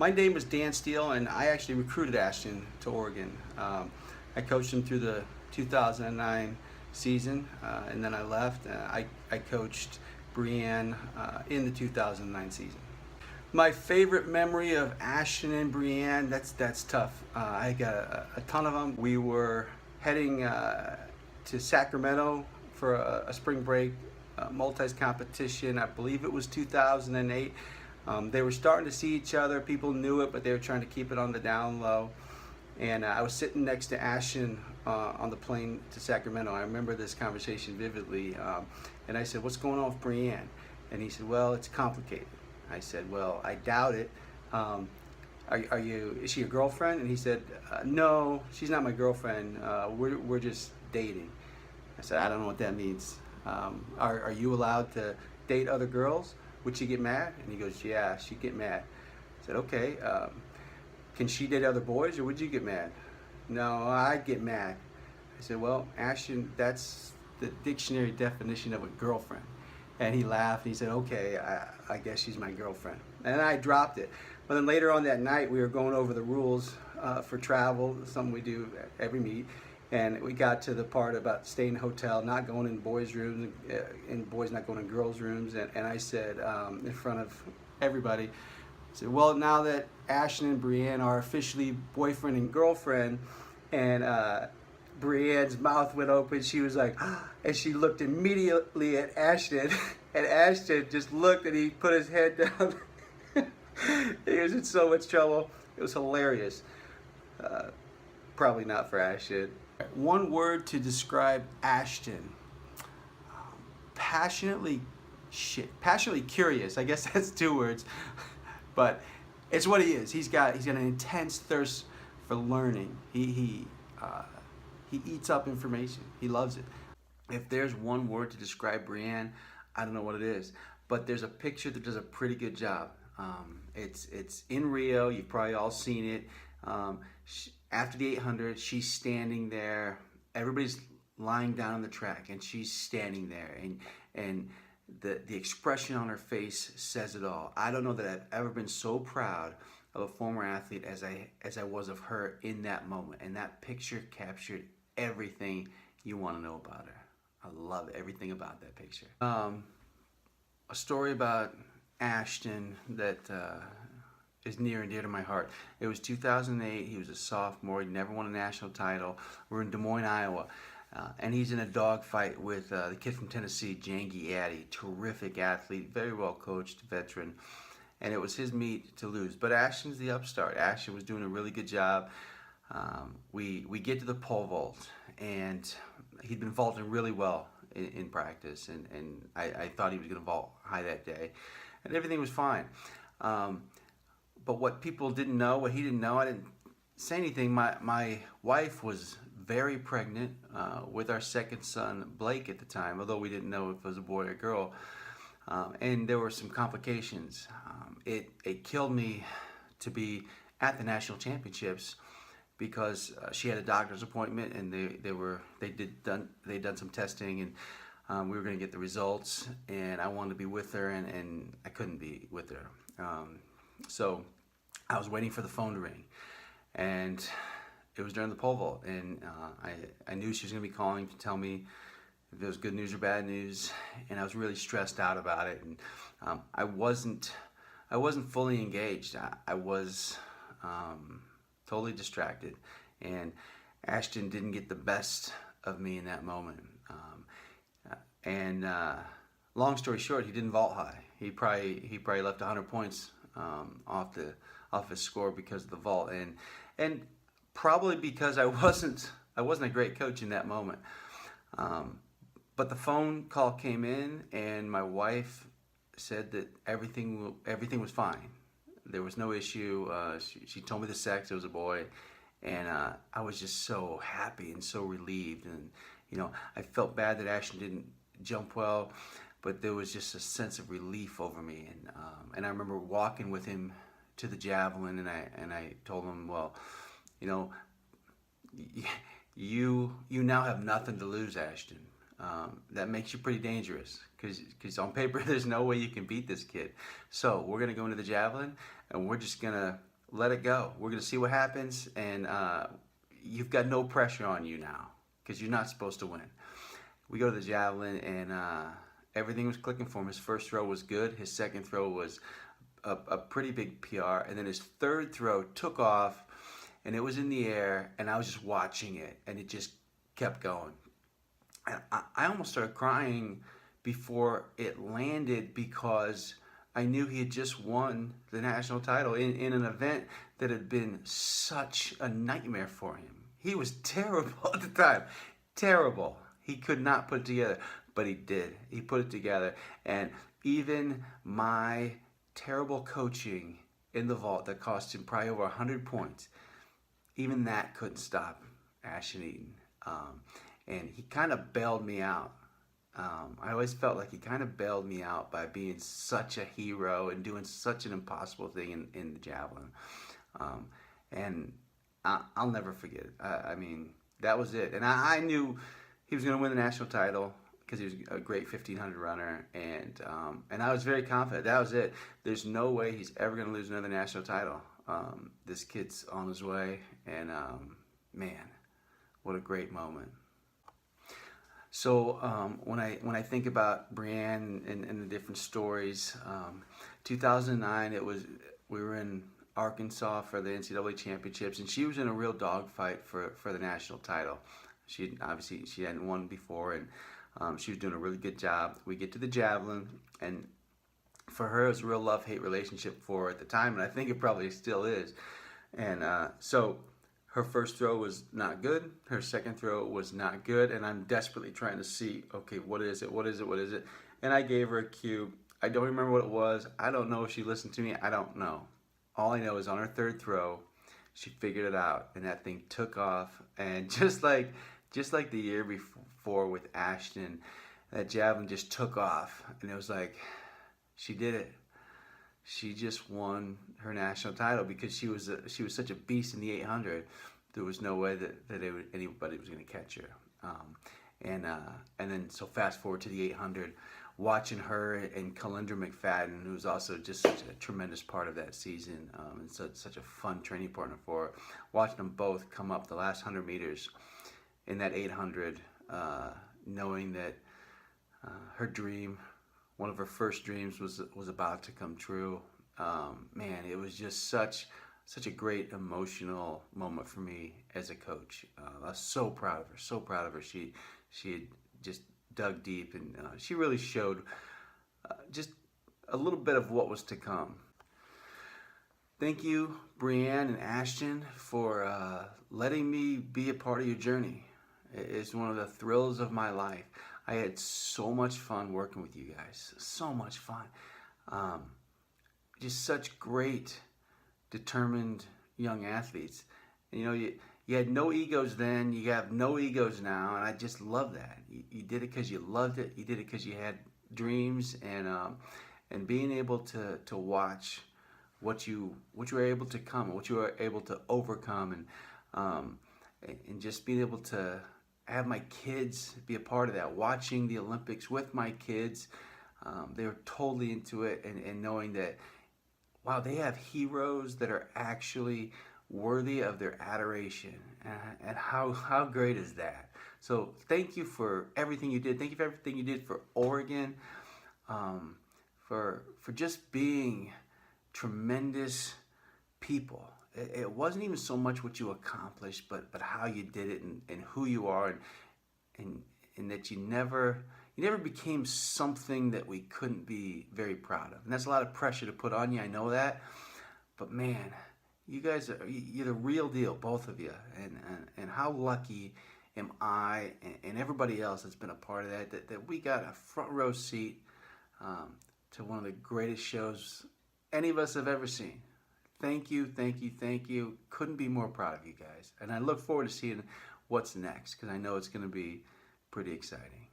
My name is Dan Steele, and I actually recruited Ashton to Oregon. I coached him through the 2009 season, and then I left. I coached Brianne in the 2009 season. My favorite memory of Ashton and Brianne, that's tough. I got a ton of them. We were heading to Sacramento for a spring break multis competition. I believe it was 2008. They were starting to see each other. People knew it, but they were trying to keep it on the down low. And I was sitting next to Ashton on the plane to Sacramento. I remember this conversation vividly. And I said, "What's going on with Brianne?" And he said, "Well, it's complicated." I said, "Well, I doubt it. Is she your girlfriend?" And he said, "No, she's not my girlfriend. We're just dating." I said, "I don't know what that means. Are you allowed to date other girls? Would she get mad?" And he goes, "Yeah, she'd get mad." I said, "Okay. Can she date other boys, or would you get mad?" "No, I'd get mad." I said, "Well, Ashton, that's the dictionary definition of a girlfriend." And he laughed and he said, "Okay, I guess she's my girlfriend." And I dropped it. But then later on that night, we were going over the rules for travel, something we do every meet. And we got to the part about staying in a hotel, not going in boys' rooms, and boys not going in girls' rooms. And I said, in front of everybody, I said, "Well, now that Ashton and Brianne are officially boyfriend and girlfriend," and Brianne's mouth went open. She was like, and she looked immediately at Ashton, and Ashton just looked, and he put his head down. He was in so much trouble. It was hilarious. Probably not for Ashton. One word to describe Ashton: passionately curious. I guess that's two words, but it's what he is. He's got an intense thirst for learning. He eats up information. He loves it. If there's one word to describe Brianne, I don't know what it is, but there's a picture that does a pretty good job. It's in Rio. You've probably all seen it. After the 800, she's standing there. Everybody's lying down on the track, and she's standing there, and the expression on her face says it all. I don't know that I've ever been so proud of a former athlete as I was of her in that moment. And that picture captured everything you want to know about her. I love everything about that picture. A story about Ashton that is near and dear to my heart. It was 2008. He was a sophomore. He never won a national title. We're in Des Moines, Iowa. And he's in a dogfight with the kid from Tennessee, Jangy Addy. Terrific athlete, very well coached, veteran. And it was his meet to lose. But Ashton's the upstart. Ashton was doing a really good job. We get to the pole vault, and he'd been vaulting really well in practice. And I thought he was going to vault high that day. And everything was fine. But what people didn't know, what he didn't know, I didn't say anything. My wife was very pregnant with our second son, Blake, at the time, although we didn't know if it was a boy or girl. And there were some complications. It killed me to be at the national championships because she had a doctor's appointment, and they'd done some testing, and we were going to get the results, and I wanted to be with her, and I couldn't be with her. So I was waiting for the phone to ring, and it was during the pole vault, and I knew she was going to be calling to tell me if it was good news or bad news, and I was really stressed out about it, and I wasn't fully engaged. I was totally distracted, and Ashton didn't get the best of me in that moment. And long story short, he didn't vault high. He probably left 100 points off his score because of the vault, and probably because I wasn't a great coach in that moment. But the phone call came in, and my wife said that everything was fine. There was no issue. She told me the sex. It was a boy, and I was just so happy and so relieved. And I felt bad that Ashton didn't jump well, but there was just a sense of relief over me. And I remember walking with him to the javelin, and I told him, "Well, you now have nothing to lose, Ashton. That makes you pretty dangerous because on paper there's no way you can beat this kid. So we're gonna go into the javelin, and we're just gonna let it go. We're gonna see what happens, and you've got no pressure on you now because you're not supposed to win. We go to the javelin, and everything was clicking for him. His first throw was good. His second throw was a pretty big PR, and then his third throw took off, and it was in the air, and I was just watching it, and it just kept going. And I almost started crying before it landed because I knew he had just won the national title in an event that had been such a nightmare for him. He was terrible at the time. Terrible. He could not put it together, but he did. He put it together. And even my terrible coaching in the vault that cost him probably over 100 points, even that couldn't stop Ashton Eaton. And he kind of bailed me out. I always felt like he kind of bailed me out by being such a hero and doing such an impossible thing in the javelin. And I'll never forget it. I mean, that was it. And I knew he was going to win the national title because he was a great 1500 runner. And I was very confident. That was it. There's no way he's ever going to lose another national title. This kid's on his way. And man, what a great moment. So when I think about Brianne and the different stories, 2009 we were in Arkansas for the NCAA championships, and she was in a real dogfight for the national title. She hadn't won before, and she was doing a really good job. We get to the javelin, and for her it was a real love-hate relationship for her at the time, and I think it probably still is. And so her first throw was not good. Her second throw was not good. And I'm desperately trying to see, okay, what is it? What is it? What is it? And I gave her a cue. I don't remember what it was. I don't know if she listened to me. I don't know. All I know is on her third throw, she figured it out. And that thing took off. And just like the year before with Ashton, that javelin just took off. And it was like, she did it. She just won her national title because she was such a beast in the 800. There was no way that anybody was going to catch her. And then so fast forward to the 800, watching her and Kalindra McFadden, who was also just such a tremendous part of that season, and such a fun training partner for her. Watching them both come up the last 100 meters in that 800, knowing that her dream, one of her first dreams, was about to come true. Man, it was just such a great emotional moment for me as a coach. I was so proud of her. So proud of her. She had just dug deep, and she really showed just a little bit of what was to come. Thank you, Brianne and Ashton, for letting me be a part of your journey. It's one of the thrills of my life. I had so much fun working with you guys. So much fun. Just such great, determined young athletes. And, you know, you had no egos then. You have no egos now, and I just love that. You did it because you loved it. You did it because you had dreams, and being able to watch what you were able to come, what you were able to overcome, and just being able to have my kids be a part of that, watching the Olympics with my kids. They were totally into it, and knowing that, wow, they have heroes that are actually worthy of their adoration. And how great is that? So thank you for everything you did. Thank you for everything you did for Oregon, for just being tremendous people. It wasn't even so much what you accomplished, but how you did it, and who you are, and that you never became something that we couldn't be very proud of. And that's a lot of pressure to put on you, I know that. But man, you guys you're the real deal, both of you. And how lucky am I and everybody else that's been a part of that we got a front row seat to one of the greatest shows any of us have ever seen. Thank you, thank you, thank you. Couldn't be more proud of you guys. And I look forward to seeing what's next, because I know it's going to be pretty exciting.